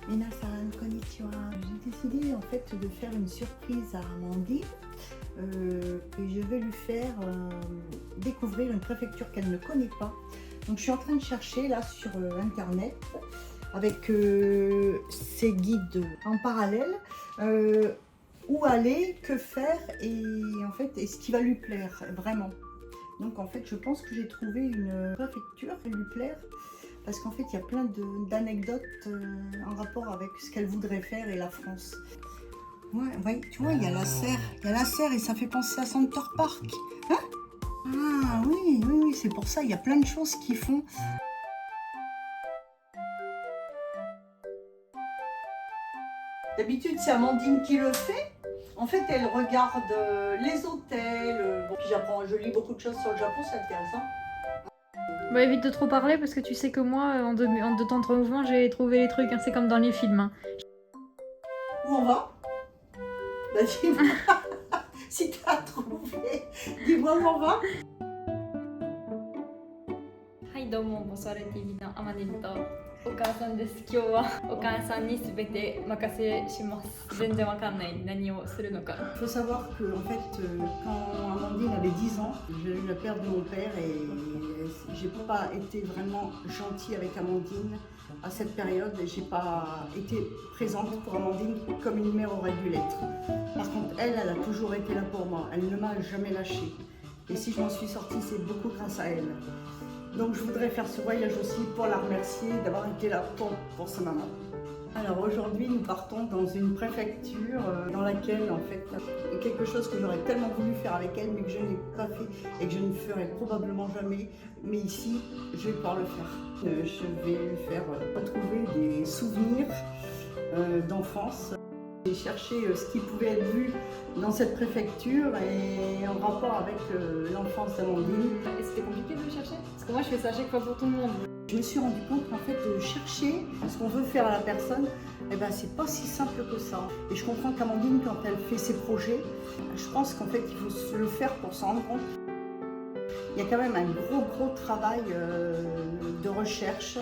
Minasan, konnichiwa. J'ai décidé en fait de faire une surprise à Amandine et je vais lui faire découvrir une préfecture qu'elle ne connaît pas. Donc je suis en train de chercher là sur internet avec ces guides en parallèle où aller, que faire et en fait et ce qui va lui plaire vraiment. Donc en fait je pense que j'ai trouvé une préfecture qui va lui plaire. Parce qu'en fait, il y a plein d'anecdotes en rapport avec ce qu'elle voudrait faire et la France. Ouais, tu vois, il y a la serre et ça fait penser à Center Park. Hein? Ah oui, c'est pour ça, il y a plein de choses qui font. D'habitude, c'est Amandine qui le fait. En fait, elle regarde les hôtels. Bon, puis je lis beaucoup de choses sur le Japon, c'est intéressant. Bah évite de trop parler parce que tu sais que moi, en deux temps de mouvement, j'ai trouvé les trucs, hein, c'est comme dans les films. Hein. Où on va? Bah dis-moi, si t'as trouvé, dis-moi où on va. はいどうも、ボソワレ TV のアマネルとお母さんです。今日はお母さんにすべて任せします。全然わかんない何をするのか。Il faut savoir que en fait, quand Amandine avait 10 ans, j'ai eu la perte de mon père et j'ai pas été vraiment gentille avec Amandine à cette période et j'ai pas été présente pour Amandine comme une mère aurait dû l'être. Par contre, elle a toujours été là pour moi. Elle ne m'a jamais lâchée. Et si je m'en suis sortie, c'est beaucoup grâce à elle. Donc je voudrais faire ce voyage aussi pour la remercier d'avoir été là pour sa maman. Alors aujourd'hui nous partons dans une préfecture dans laquelle en fait il y a quelque chose que j'aurais tellement voulu faire avec elle mais que je n'ai pas fait et que je ne ferai probablement jamais. Mais ici je vais pouvoir le faire. Je vais lui faire retrouver des souvenirs d'enfance. J'ai cherché ce qui pouvait être vu dans cette préfecture et en rapport avec l'enfance d'Amandine. Et c'était compliqué de le chercher? Parce que moi je fais ça à chaque fois pour tout le monde. Je me suis rendu compte qu'en fait de chercher ce qu'on veut faire à la personne, eh ben, c'est pas si simple que ça. Et je comprends qu'Amandine, quand elle fait ses projets, je pense qu'en fait il faut le faire pour s'en rendre compte. Il y a quand même un gros travail de recherche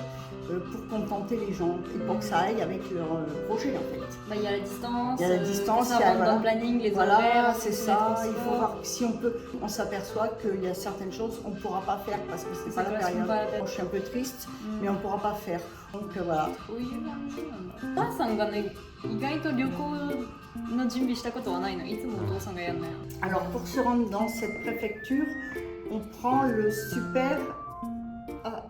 pour contenter les gens et pour que ça aille avec leur projet en fait. Bah, il y a la distance, il y a la distance, ça rentre dans le planning, les horaires. Voilà, c'est ça, il faut voir si on peut, on s'aperçoit qu'il y a certaines choses qu'on ne pourra pas faire parce que c'est pas la période. Je suis un peu triste, mais on ne pourra pas faire. Donc voilà. お母さんがね、意外と旅行の準備したことはないの。いつもお父さんがやるのよ。 Alors pour se rendre dans cette préfecture, on prend le super. Ah.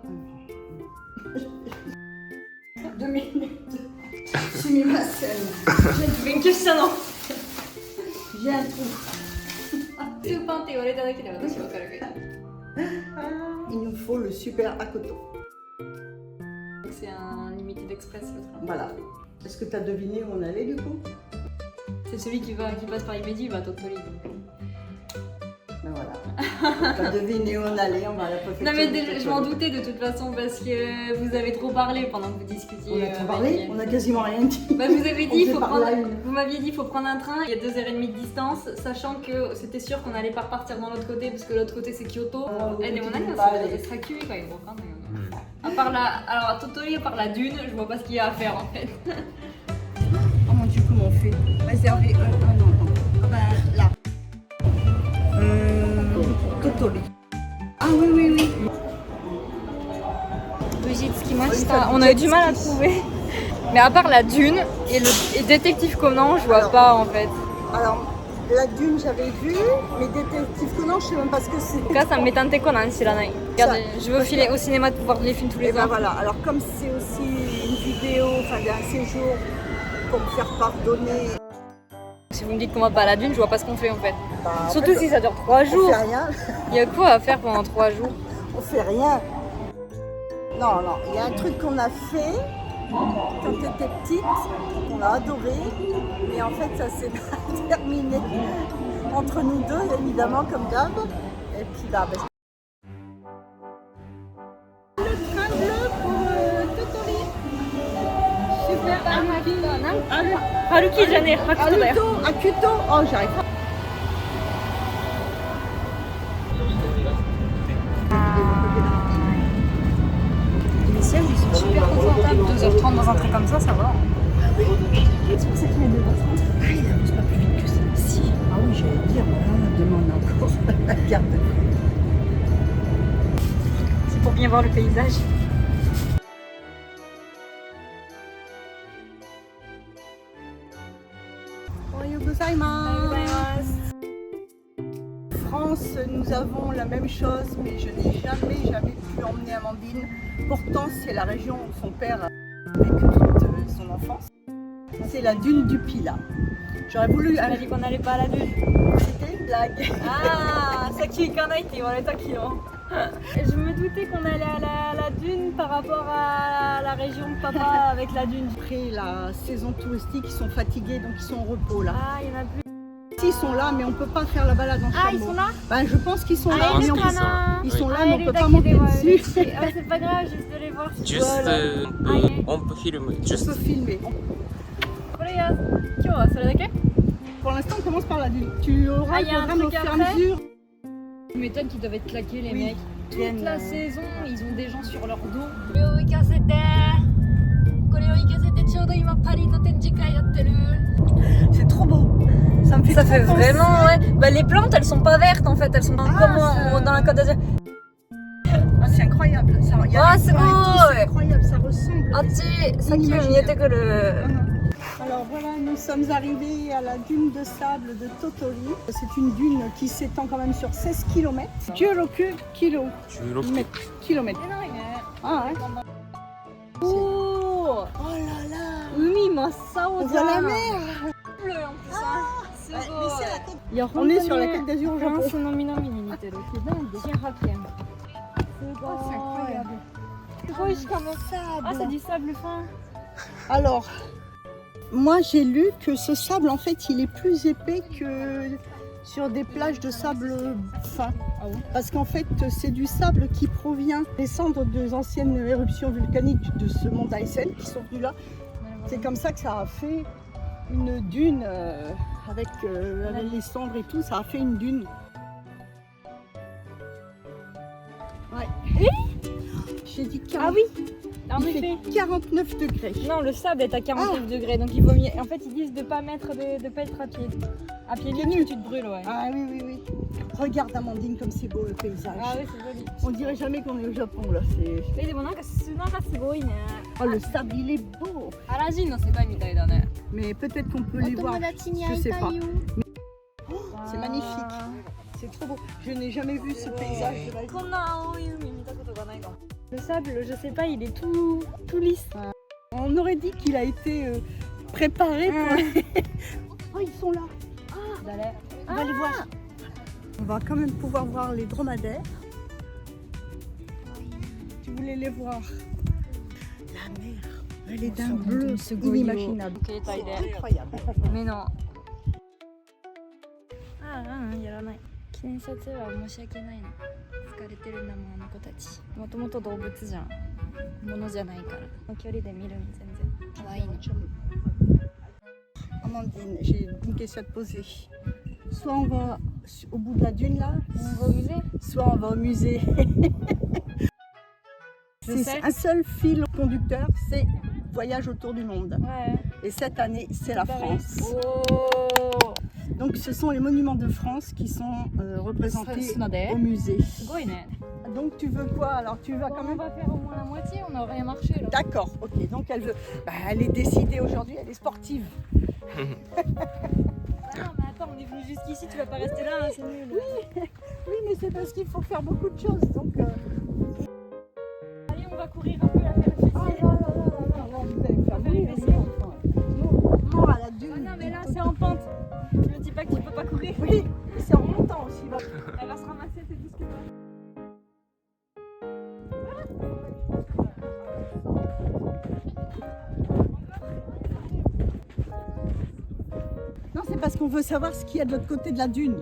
2 minutes. Sumimasen. 勉強したの。 J'ai un trou. スーパンって言われただけで私わかるけど。 Il nous faut le super Akoto. C'est un limité d'express le train. Voilà. Est-ce que tu as deviné où on allait du coup? C'est celui qui passe par Imedi, il va à Tottori. Ben voilà. Tu as deviné où on allait, on va à la préfecture. Non mais je m'en doutais de toute façon parce que vous avez trop parlé pendant que vous discutiez. On a trop parlé, on a quasiment rien dit. Bah, vous avez dit, vous m'aviez dit il faut prendre un train, il y a 2h30 de distance, sachant que c'était sûr qu'on allait pas repartir dans l'autre côté parce que l'autre côté c'est Kyoto. Et on a ça sera cuit quand même. À part alors à Tottori, à part la dune, je vois pas ce qu'il y a à faire en fait. Oh mon dieu, comment on fait? Réserver non. Ben là. Tottori. Ah oui. On a eu du mal à trouver. Mais à part la dune et le détective Conan, je vois pas en fait. Alors, la dune j'avais vu, mais détective Conan, je sais même pas ce que c'est. En tout cas, ça me Metante Conan, Shiranai. Regardez, je veux filer au cinéma de pouvoir les films tous les ans. Ben voilà, alors comme c'est aussi une vidéo, enfin un séjour pour me faire pardonner. Si vous me dites qu'on va pas à la dune, je vois pas ce qu'on fait en fait. Bah, Surtout si ça dure 3 jours. On fait rien. Il y a quoi à faire pendant 3 jours? On fait rien. Non, il y a un truc qu'on a fait quand tu étais petite, qu'on a adoré, mais en fait ça s'est terminé entre nous deux, évidemment, comme d'hab. Et puis là, ben... Le train bleu pour Tottori. Super Harukiじゃねえ、ハクトだよ。Akuto, oh j'arrive pas. sans entrer comme ça va. C'est pour ça qu'il y a des enfants. Ah, il avance pas plus vite que ça. Si. Ah oui, j'allais dire, voilà, demain on a encore la garde. C'est pour bien voir le paysage. France, nous avons la même chose, mais je n'ai jamais pu emmener Amandine. Pourtant, c'est la région où son père a vécu toute son enfance. C'est la dune du Pilat. J'aurais voulu. On a dit qu'on n'allait pas à la dune. C'était une blague. Ah, ça qui est kanaïti, on est acquis. Je me doutais qu'on allait à la dune par rapport à la région de papa avec la dune. Après la saison touristique, ils sont fatigués, donc ils sont au repos là. Ah, il y en a plus. Ils sont là, mais on peut pas faire la balade en chameau. Ah, ils sont là? Ben, je pense qu'ils sont là, Ah, mais ils sont là. ils sont là, Ah, mais on peut pas monter dessus. Ah, c'est pas grave, juste de les voir. Juste, Voilà. on peut filmer. On Juste. peut filmer. Pour l'instant, on commence par la dune. Tu auras il y a un le programme au truc fur et à après mesure. Tu m'étonnes qu'ils doivent être claqués, les Oui. mecs. Toute Viennent, la saison, ils ont des gens sur leur dos. C'est trop beau. Ça me fait Ça trop fait penser. vraiment, ouais. Bah, les plantes, elles sont pas vertes en fait, elles sont ça- dans la Côte d'Azur. Ah, c'est incroyable. Ça, il y a Ah, des c'est coins et beau, tout, c'est ouais. incroyable, ça ressemble. Ah, ça qui Alors voilà, nous sommes arrivés à la dune de sable de Totori. C'est une dune qui s'étend quand même sur 16 km. Kilomètres. Ah ouais. Oh, Oh là là. on voit la mer. Bleu en plus, hein. C'est Ouais, beau. mais c'est la côte- Il y a On est sur la côte d'Azur au Japon. Oh, c'est incroyable. Ah, c'est du sable fin. Alors, moi j'ai lu que ce sable en fait il est plus épais que sur des plages de sable fin. Parce qu'en fait c'est du sable qui provient des cendres des anciennes éruptions volcaniques de ce mont Daisen qui sont venues là. C'est comme ça que ça a fait une dune avec les cendres et tout, ça a fait une dune. Ouais. J'ai dit 40. Ah oui, en Il effet. fait 49 degrés. Non, le sable est à 49 degrés, donc il vaut mieux. En fait, ils disent de pas pas être à pied. À pied nu, parce que tu te brûles, ouais. Ah oui, oui, oui. Regarde Amandine comme c'est beau le paysage. Ah oui, c'est joli. On dirait jamais qu'on est au Japon là. C'est... Oh le sable il est beau. Mais peut-être qu'on peut les voir. Je sais pas. C'est magnifique. C'est trop beau. Je n'ai jamais vu ce paysage de la vie. Le sable, je sais pas, il est tout lisse. On aurait dit qu'il a été préparé pour... Oh ils sont là. On va les voir. On va quand même pouvoir voir les dromadaires. Tu voulais les voir. La mer, elle est d'un bleu inimaginable. C'est incroyable. Mais non. Ah,やらない。記念撮影は申し訳ないの。疲れてるんだもん、あの子たち。もともと動物じゃん。物じゃないから。距離で見るの全然。可愛いの。Amandine, j'ai une question à te poser. Soit on va au bout de la dune là, On va au musée? soit on va au musée. C'est un seul fil conducteur, c'est voyage autour du monde. Ouais. Et cette année, c'est la France. Oh. Donc ce sont les monuments de France qui sont représentés au musée. Donc tu veux quoi? Alors tu vas quand On même... va faire au moins la moitié, on n'a rien marché là. D'accord, ok. Donc elle veut... Bah, elle est décidée aujourd'hui, elle est sportive. Ah non, mais attends, on est venu jusqu'ici, tu vas pas rester là, hein, c'est nul. Oui, mais c'est parce qu'il faut faire beaucoup de choses. Donc... Allez, on va courir un peu la faire Oh là là là là, vous allez me faire mourir. Non, à la dune. Ah non, mais là c'est en pente. Je me dis pas que tu peux pas courir. Oui, et c'est en montant aussi. Elle va se ramasser, c'est tout ce que Non, c'est parce qu'on veut savoir ce qu'il y a de l'autre côté de la dune.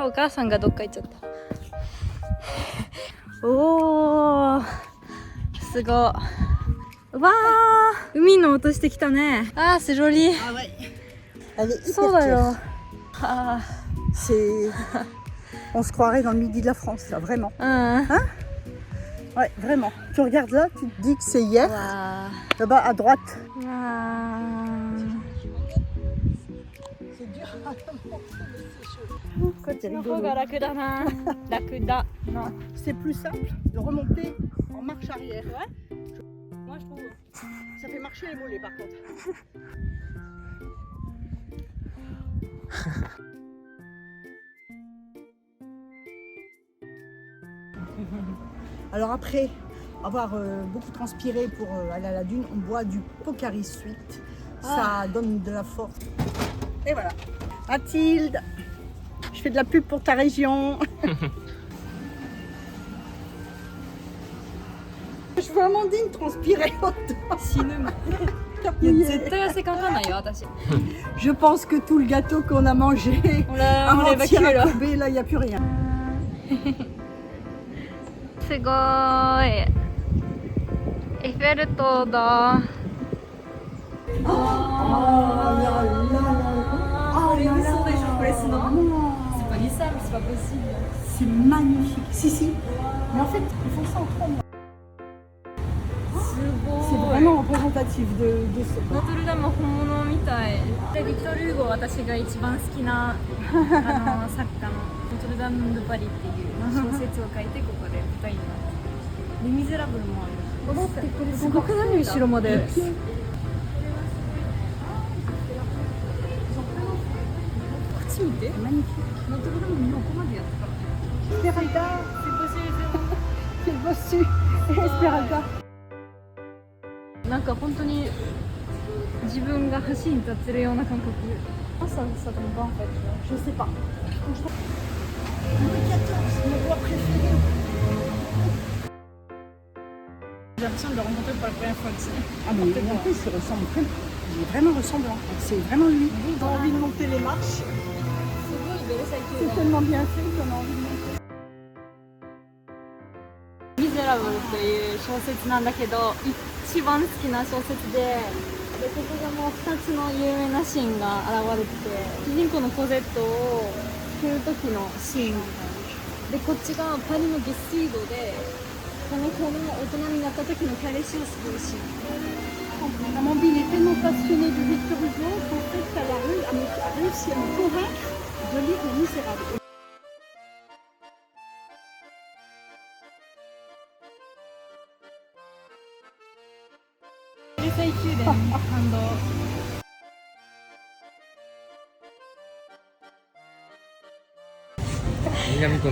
お母さんがどっか行っちゃった。おー、すごい。わー、海の音してきたね。あー、c'est joli. Ah ouais. Elle est そう hyper だよ claire. あ C'est... On se croirait dans le midi de la France, là, vraiment. ー、うん。 Ouais, vraiment. Tu regardes là, tu te dis que c'est hier. わ Là-bas, à droite. ー、わ C'est dur. ー。の方が楽だな。楽だな。 C'est plus simple de remonter en marche arrière. Moi, je trouve. Ça fait marcher les mollets, par contre. Alors après avoir beaucoup transpiré pour aller à la dune, on boit du Pocari Sweet. Ça donne de la force. Et voilà. Mathilde, je fais de la pub pour ta région. Je vois Amandine transpirer autant. 死ぬもん。いや、絶対汗かかないよ、私。 Je pense que tout le gâteau qu'on a mangé ほら、ほら、avant-hier エ à バ Kobe, là, il n'y a plus rien. すごーい。エッフェル塔だ。C'est magnifique. Si, si. Mais en fait, ils font ça en 3 mois. C'est vraiment représentatif de ce. ノートルダムは本物みたい。でビクトル・ユーゴ私が一番好きな作家のノートルダム・ド・パリっていう小説を書いてここで舞台になってる。レ・ミゼラブルもある。すごくない後ろまで。こっち見て。ノートルダムここまでやったから。 Esmeralda, c'est bossu. Esmeralda. なんか本当に自分が橋に立ってるような感覚。朝さでもバンフェット。 Je sais pas. Louis XIV, mon roi préféré. J'ai l'impression de le rencontrer pour la première fois aussi. Ah mais en plus, il ressemble très. Il est vraiment ressemblant. C'est vraiment lui. On a envie de monter les marches. C'est tellement bien fait qu'on a envie de monter. ミゼラブルという小説なんだけど一番好きな小説で、ここがもう2つの有名なシーンが現れてて、主人公のコゼットを救う時のシーンで、こっちがパリの下水道でこの子の大人になった時の彼氏を救うシーン。 Amandine est tellement passionnée de Victor Hugo qu'en fait, elle a réussi à me convaincre de lire Les Misérables. 最宮殿に感動。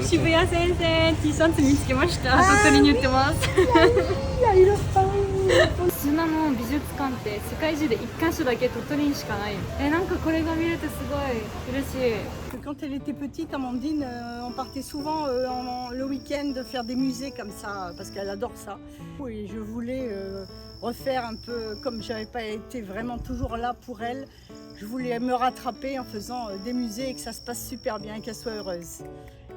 渋谷先生 T シャツ見つけました。鳥取に売ってます。砂の美術館って世界中で1箇所だけ鳥取にしかない。なんかこれが見れてすごい嬉しい。 Quand elle était petite, Amandine, on partait souvent le week-end faire des musées comme ça, parce qu'elle adore ça. Oui, je voulais refaire un peu, comme je n'avais pas été vraiment toujours là pour elle, je voulais me rattraper en faisant des musées et que ça se passe super bien, qu'elle soit heureuse.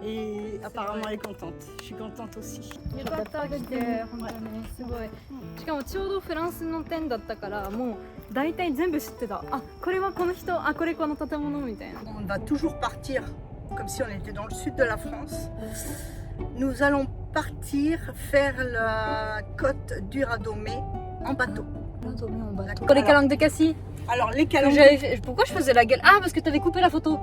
Et apparemment elle est contente. Je suis contente aussi. よかった来て本当にすごい。しかもちょうどフランスの展だったからもう大体全部知ってた。あ、これはこの人、あ、これこの建物みたいな。 On va toujours partir comme si on était dans le sud de la France. Nous allons partir faire la côte d'Uradomé en bateau. これからの時asi. Alors les calanques. Pourquoi je faisais la gueule? Ah, parce que tu avais coupé la photo.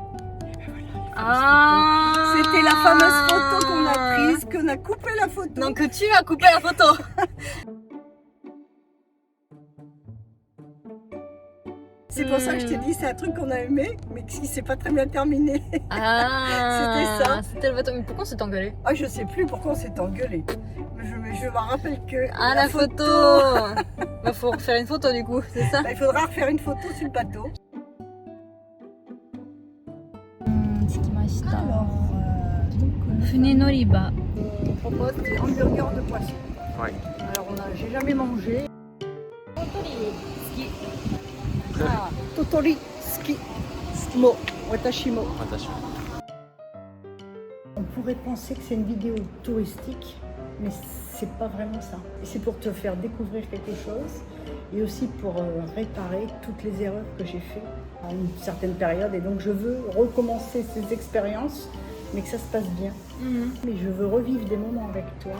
Ah, c'était la fameuse photo qu'on a prise, qu'on a coupé la photo. Donc tu as coupé la photo. C'est pour ça que je t'ai dit, c'est un truc qu'on a aimé, mais qui s'est pas très bien terminé. Ah, c'était ça. C'était le bateau. Mais pourquoi on s'est engueulé? Ah, je sais plus pourquoi on s'est engueulé. Mais je me rappelle que. Ah, la photo. Bah, faut refaire une photo du coup, c'est ça? Bah, il faudra refaire une photo sur le bateau. Alors, 船乗り場。 on propose des hamburgers de poisson. Ouais. Alors, j'ai jamais mangé. Totori ski mo watashi mo. On pourrait penser que c'est une vidéo touristique, mais c'est pas vraiment ça. C'est pour te faire découvrir quelque chose et aussi pour réparer toutes les erreurs que j'ai faites à une certaine période. Et donc je veux recommencer ces expériences, mais que ça se passe bien. Mais je veux revivre des moments avec toi,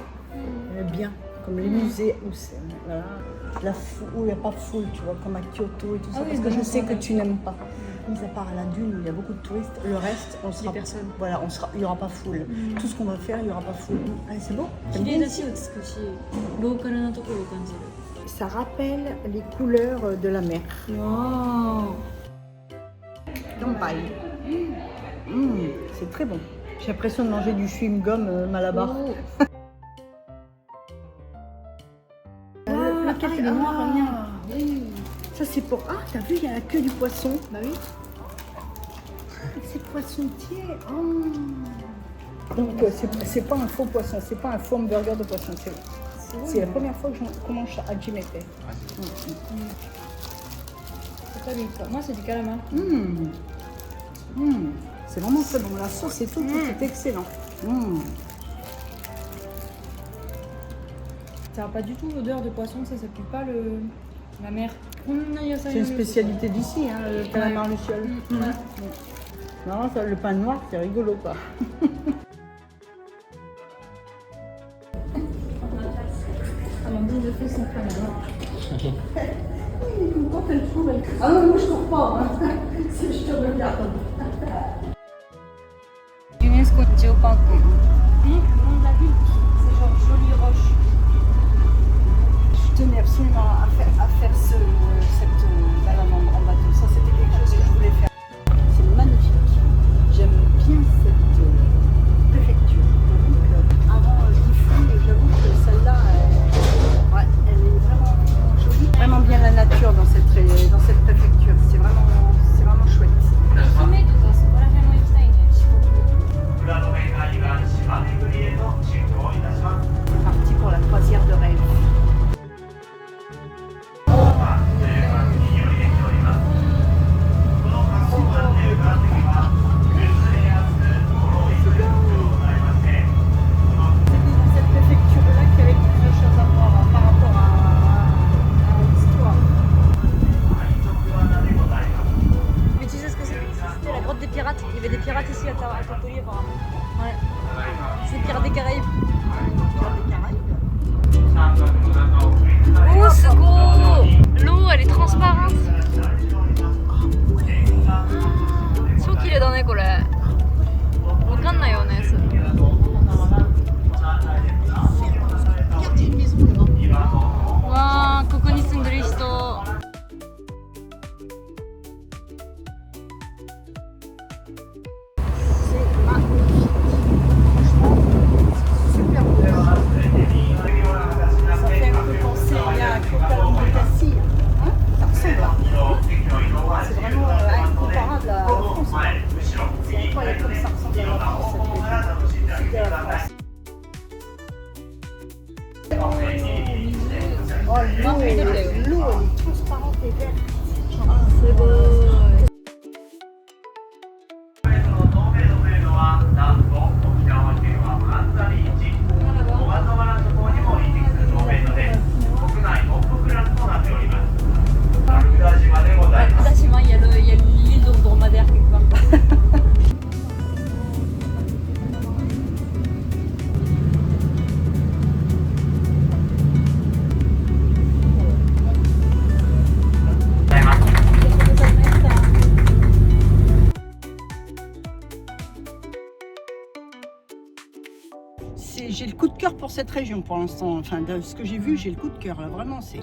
bien, comme les musées où c'est, voilà, où il n'y a pas de foule, tu vois, comme à Kyoto et tout ça, parce que je sais que tu n'aimes pas. Mis à part à la dune où il y a beaucoup de touristes, le reste, on sera, voilà, il n'y aura pas foule. Tout ce qu'on va faire, il n'y aura pas foule. Allez, c'est beau. Ça rappelle les couleurs de la mer. Wow. Kanpai. C'est très bon. J'ai l'impression de manger du chewing-gum Malabar. Lequel il est noir, oui. Ça c'est pour... Ah, t'as vu, il y a la queue du poisson. Bah oui. C'est poissontier. Donc c'est pas un faux poisson, c'est pas un faux hamburger de poisson. C'est la première fois que je commence à Jimete. C'est pas lui ça. Moi c'est du calamar. C'est vraiment très bon. La sauce et tout est excellent. Ça n'a pas du tout l'odeur de poisson, ça pue pas la mer. C'est une spécialité d'ici, hein, le calamar luciole. Non, ça, le pain noir, c'est rigolo quoi. Amandine de fait son pain noir. Quand elle trouve, elle... Ah non, moi je trouve pas, hein. Si je te regarde. UNESCO Geopark. Le nom de la ville, c'est genre Jolie Roche. Je tenais absolument à faire cette balade en bateau. Ça, c'était quelque chose que je voulais faire. C'est magnifique. J'aime bien cette préfecture. Avant Gifu, j'avoue que celle-là, elle est vraiment jolie. Vraiment bien la nature dans cette préfecture. C'est vraiment chouette. C'est parti pour la croisière de rêve. Il y avait des pirates ici à Topoli apparemment. Ouais. C'est les pirates des Caraïbes. Oh, c'est gros! L'eau, elle est transparente. Trop qu'il est dans les collègues. Waouh, ここに住んでる人。L'eau elle est transparente et verte. C'est beau. Il y a l'île de dromadaire quelque part. J'ai le coup de cœur pour cette région pour l'instant. Enfin, de ce que j'ai vu, j'ai le coup de cœur là. Vraiment, c'est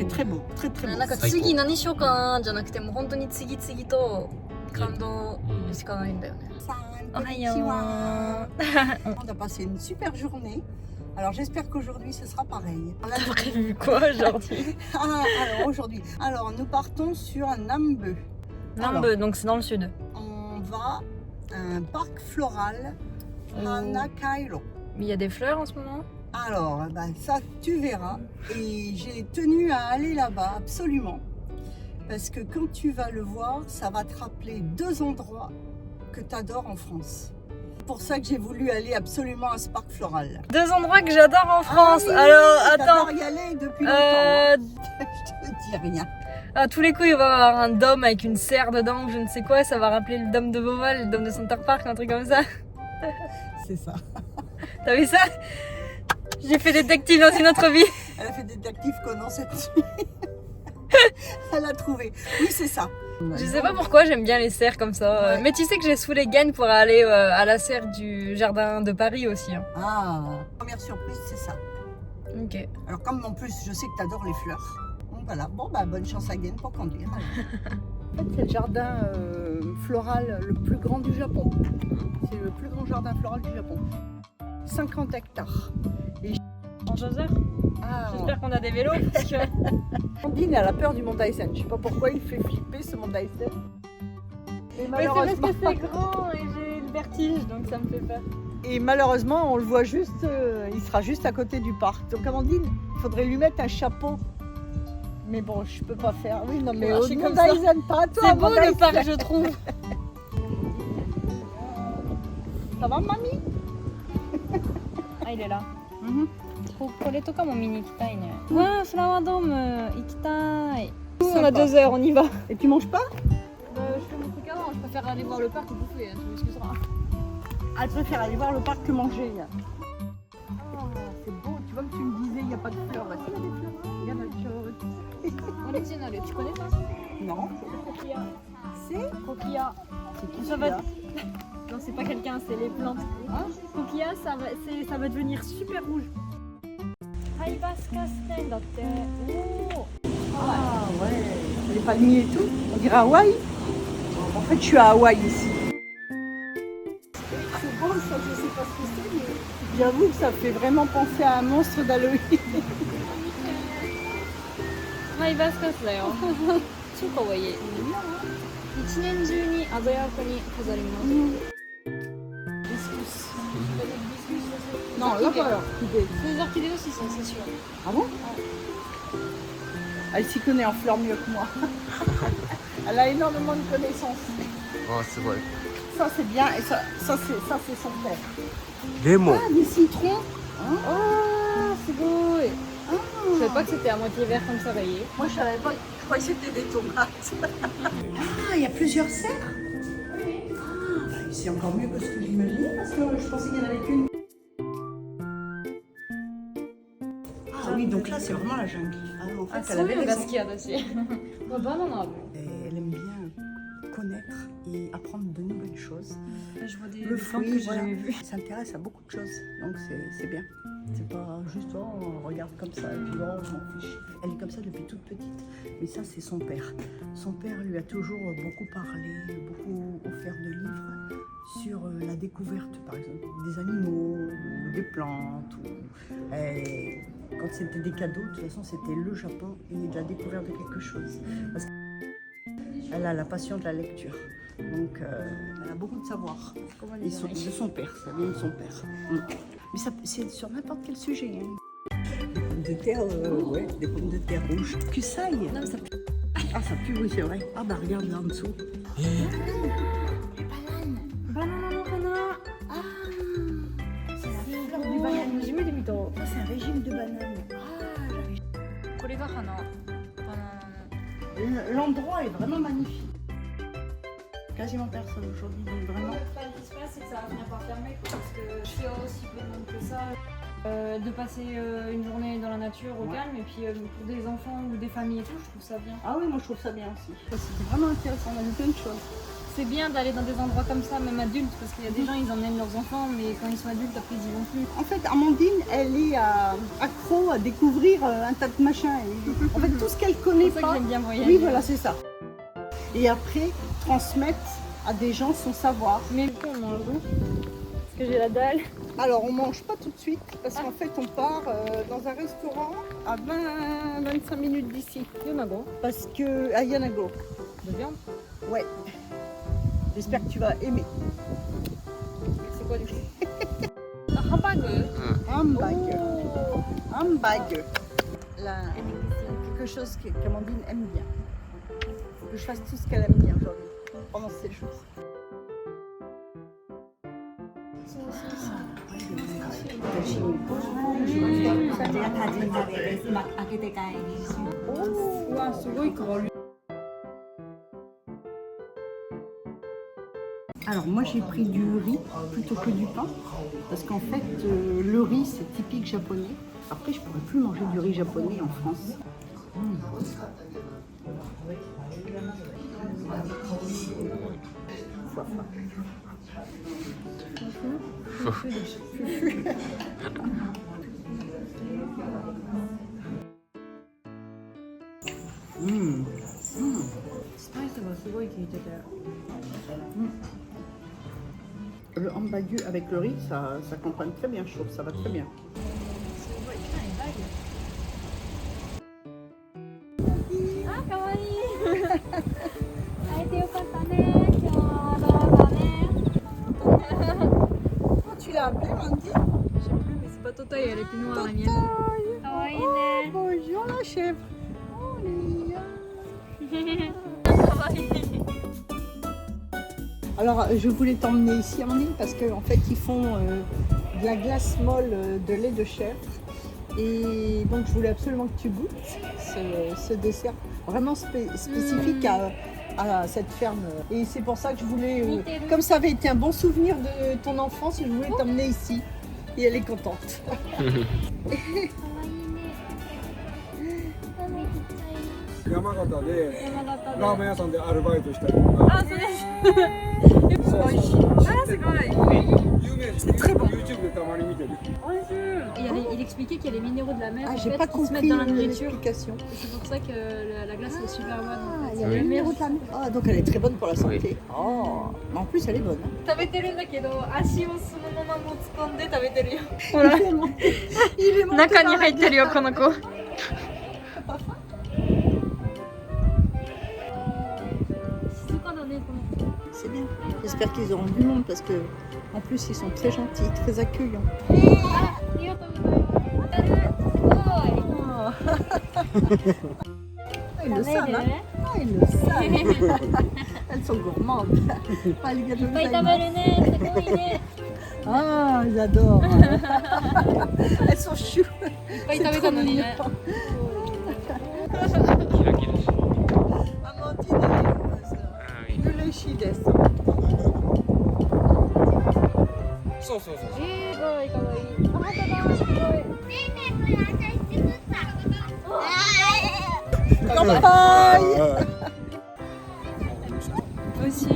très beau, très très beau. なんか次何しようかなじゃなくてもう本当に次々と感動しかないんだよね。おはよう。 On a passé une super journée. Alors j'espère qu'aujourd'hui ce sera pareil. T'as prévu quoi aujourd'hui? Alors aujourd'hui, nous partons sur Nambu. Nambu, donc c'est dans le sud. On va à un parc floral, Hanakairo. Mais il y a des fleurs en ce moment? Alors, ça tu verras. Et j'ai tenu à aller là-bas absolument. Parce que quand tu vas le voir, ça va te rappeler deux endroits que tu adores en France. pour ça que j'ai voulu aller absolument à ce parc floral. Deux endroits que j'adore en France. Ah oui, Alors, j'adore attends. y aller depuis longtemps. Hein. Je te dis rien. À tous les coups, il va y avoir un dôme avec une serre dedans ou je ne sais quoi. Ça va rappeler le dôme de Beauval, le dôme de Center Park, un truc comme ça. C'est ça. T'as vu ça? J'ai fait détective dans une autre vie. Elle a fait détective Conan cette nuit. Elle a trouvé. Oui, c'est ça. Je sais pas pourquoi j'aime bien les serres comme ça. Ouais. Mais tu sais que j'ai sous les gaines pour aller à la serre du jardin de Paris aussi. Hein. Ah, première surprise, c'est ça. Ok. Alors comme en plus, je sais que tu adores les fleurs. Donc voilà, bon bah bonne chance à Gaine pour conduire. En fait, c'est le jardin floral le plus grand du Japon. C'est le plus grand jardin floral du Japon. 50 hectares. En Joseph, Ah, j'espère qu'on a des vélos parce que... Amandine elle a peur du mont Daisen. Je sais pas pourquoi il fait flipper ce mont Daisen. Et Mais c'est malheureusement, parce que c'est grand et j'ai le vertige donc ça me fait peur. et malheureusement, on le voit juste, il sera juste à côté du parc. Donc Amandine, il faudrait lui mettre un chapeau. Mais bon, je peux pas faire. Oui, non, mais Ouais, au je suis mont comme ça. Daisen, pas à toi. C'est beau Mont le Daisen. parc je trouve. Ça va, mamie? Ah il est là. Ouais, Flower Dome, ikitai. On a 2 heures, on y va. Et tu manges pas? Je fais mon truc avant, je préfère aller voir le parc et bouffer, tu m'excuseras. Elle préfère aller voir le parc que manger. Ah, c'est beau. Tu vois que tu me disais, il n'y a pas de fleurs. Bah, si, il y a des fleurs. Regarde, la fleur. Alexia, tu connais ça? Non. Coquilla. C'est Coquilla. qui Ça va là? Non, c'est pas quelqu'un, c'est les plantes. Hein? Coquilla, ça va devenir super rouge. Ah ouais. Les palmiers et tout. On dirait Hawaï. En fait, je suis à Hawaï ici. C'est beau ça, je sais pas ce que c'est, mais j'avoue que ça fait vraiment penser à un monstre d'Halloween. ハイバスカスだよ。超かわいい。一年中に鮮やかに飾ります。Hibiscus. Non, là pas alors. Les orchidées aussi sont, c'est sûr. Ah bon? Elle s'y connaît en fleurs mieux que moi. Elle a énormément de connaissances. Ah, c'est vrai. Ça c'est bien et ça c'est son père. Lémon. Ah, des citrons. Hein? Oh, c'est beau. Ah. Je savais pas que c'était à moitié vert comme ça, rayé. Moi je savais pas, je croyais que c'était des tomates. Ah, il y a plusieurs serres? Ah, c'est encore mieux que ce que j'imaginais parce que je pensais qu'il n'y en avait qu'une. Ah oui, donc là c'est vraiment la jungle. Ah, en fait, elle avait raison. Elle aime bien connaître et apprendre de nouvelles choses. Je vois des Le plantes que fruit, j'ai voilà. jamais vues. Elle s'intéresse à beaucoup de choses, donc c'est bien. C'est pas juste oh, on regarde comme ça et puis oh, je m'en fiche. Elle est comme ça depuis toute petite. Mais ça, c'est son père. Son père lui a toujours beaucoup parlé, beaucoup offert de livres sur la découverte, par exemple, des animaux, ou des plantes. Et quand c'était des cadeaux, de toute façon, c'était le Japon et de la découverte de quelque chose. Parce qu'elle a la passion de la lecture. Donc, elle a beaucoup de savoir. Et de son père, ça vient de son père. Mais ça, c'est sur n'importe quel sujet. Hein. Des pommes de terre, ouais, des pommes de terre rouges. Kusaï. Non, ça pue. Ah, ça pue, oui, c'est vrai. Ah, bah regarde là en dessous. Banana. Ah, C'est la fleur du banane. J'ai vu des mythos. ça, c'est un régime de bananes. L'endroit est vraiment magnifique. Quasiment personne aujourd'hui, donc vraiment. Ce qui se passe, c'est que ça va finir par fermer parce que je suis aussi peu de monde que ça. De passer une journée dans la nature au calme et puis pour des enfants ou des familles et tout, je trouve ça bien. Ah oui, moi je trouve ça bien aussi. C'est vraiment intéressant, on a vu plein de choses. C'est bien d'aller dans des endroits comme ça, même adultes, parce qu'il y a des gens, ils emmènent leurs enfants, mais quand ils sont adultes, après ils y vont plus. En fait, Amandine, elle est accro à découvrir un tas de machins. En fait, tout ce qu'elle connaît C'est pour ça que pas. j'aime bien voyager. Oui, voilà, c'est ça. Et après, transmettre à des gens son savoir. Mais du coup, on mange où? Parce que j'ai la dalle. Alors, on mange pas tout de suite, parce qu'en fait, on part dans un restaurant à 20-25 minutes d'ici. Yonago. Parce que, à Yanago. De viande. Ouais. J'espère que tu vas aimer. C'est quoi du coup? Un hamburger. Hamburger. Oh. Hamburger. Là, quelque chose qu'Amandine aime bien. Il faut que je fasse tout ce qu'elle aime bien aujourd'hui, pendant ce séjour. ชิม 제가 다진 자리에 막 아게데가에 Ouah, c'est vrai que- Alors moi j'ai pris du riz plutôt que du pain parce qu'en fait le riz c'est typique japonais. Après je pourrais plus manger du riz japonais en France. Le hambagu avec le riz, ça accompagne très bien, je trouve, ça va très bien. Ah, kawaii. Ah, été yokatta ne. Tu l'as appelé, Mandy? Je sais plus, mais c'est pas Totoy, elle était noire la mienne. Kawaii ne. Bonjour la chèvre. Oh, alors, je voulais t'emmener ici, Amandine, parce qu'en fait, ils font de la glace molle de lait de chèvre. Et donc, je voulais absolument que tu goûtes ce dessert vraiment spécifique à cette ferme. Et c'est pour ça que je voulais, comme ça avait été un bon souvenir de ton enfance, je voulais t'emmener ici. Et elle est contente. 山形で山形で。ラーメン屋さんでアルバイトしたりとか。あ、そうです。そうそう。あ、すごい。有名です。YouTube でたまに見てる。 Il expliquait qu'il y a les minéraux de la mer Ah, en j'ai fait, pas qui se mettent compris dans la nourriture. l'explication. Et c'est pour ça que la glace est super bonne. Ah, En il y fait. a le numéro de la mer. Ah, donc elle est très bonne pour la santé. Oui. Oh, mais en plus elle est bonne. 食べてるんだけど、足をそのまま持ち込んで食べてるよ。ほら、 Il est monté 中 dans に la 入ってるよ、この子。 静かだね、この子。 C'est bien. J'espère qu'ils auront du monde parce que en plus ils sont très gentils, très accueillants. あ、ありがとうございます。当たる。すごい。 Ah, ils le savent, hein. Ah, ils le savent. Elles sont gourmandes. Ah, les gâteaux いっぱい de 食べるね。すごいね。 Ah, j'adore. Elles sont choues. いっぱい食べたのにね。 キラキラしてる。 Amandine, elle est heureuse. あーいい。 嬉しいです。そうそうそう。すごいかわいい。あ、本当だ。すごい。乾杯. Aussi.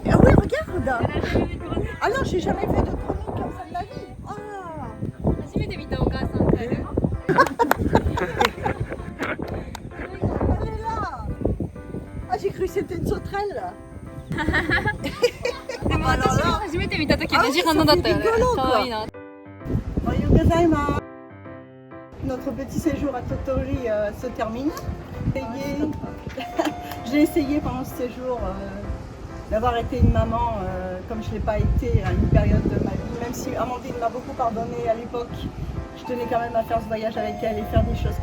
Ah oui, regarde. Ah non, j'ai jamais fait de chronique comme ça de ma vie. Ah. 初めて見たお母さんから。 Elle est là. Ah, j'ai cru que c'était une sauterelle. でも私が初めて見た時同じ反応だったよね。可愛いな。 Ohayou gozaimasu. Notre petit séjour à Totori se termine. J'ai essayé pendant ce séjour d'avoir été une maman comme je ne l'ai pas été à une période de ma vie. Même si Amandine m'a beaucoup pardonné à l'époque, je tenais quand même à faire ce voyage avec elle et faire des choses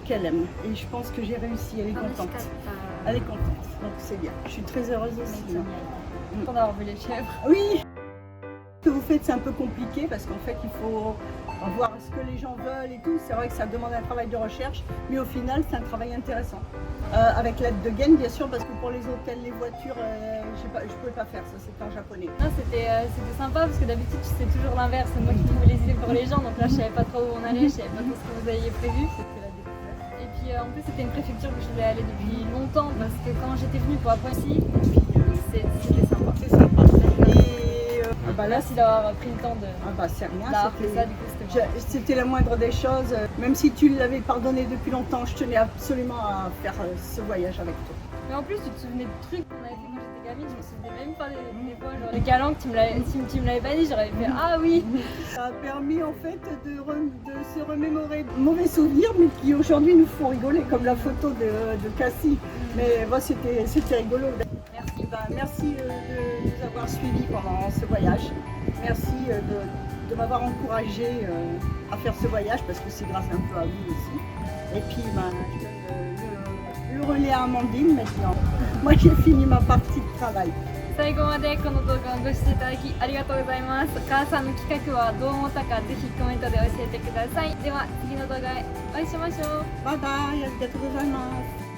qu'elle aime. Et je pense que j'ai réussi, elle est contente. Elle est contente, donc c'est bien. Je suis très heureuse aussi. Content d'avoir vu les chèvres. Oui, ce que vous faites c'est un peu compliqué parce qu'en fait il faut voir ce que les gens veulent et tout. C'est vrai que ça demande un travail de recherche, mais au final c'est un travail intéressant. Avec l'aide de Gen bien sûr, parce que pour les hôtels, les voitures, je ne pouvais pas faire ça, c'était en japonais. Non, c'était sympa parce que d'habitude tu sais toujours l'inverse. C'est moi qui trouvais les idées pour les gens, donc là je savais pas trop où on allait, je savais pas trop ce que vous aviez prévu. C'était la découverte. Et puis en plus c'était une préfecture que je voulais aller depuis longtemps parce que quand j'étais venue pour la première fois ici, c'était sympa. C'est sympa. Et Bah là, merci d'avoir pris le temps de c'est rien. d'avoir fait ça, du coup c'était bon. C'était la moindre des choses. Même si tu l'avais pardonné depuis longtemps, je tenais absolument à faire ce voyage avec toi. Mais en plus, tu te souvenais de trucs qu'on avait fait quand j'étais gamine, je me souvenais même pas des fois. Genre les calanques, tu me l'avais pas dit, j'aurais fait ah oui. Ça a permis en fait de se remémorer de mauvais souvenirs, mais qui aujourd'hui nous font rigoler, comme la photo de Cassie. Mais bon, c'était rigolo. Merci. Merci de nous avoir suivis pendant ce voyage. Merci de m'avoir encouragé à faire ce voyage parce que c'est grâce un peu à vous aussi. Et puis je donne le relais à Amandine maintenant. Moi j'ai fini ma partie de travail. 最後までこの動画をご視聴いただきありがとうございます。お母さんの企画はどう思ったかぜひコメントで教えてください。では次の動画へお会いしましょう。バイバイ、ありがとうございます。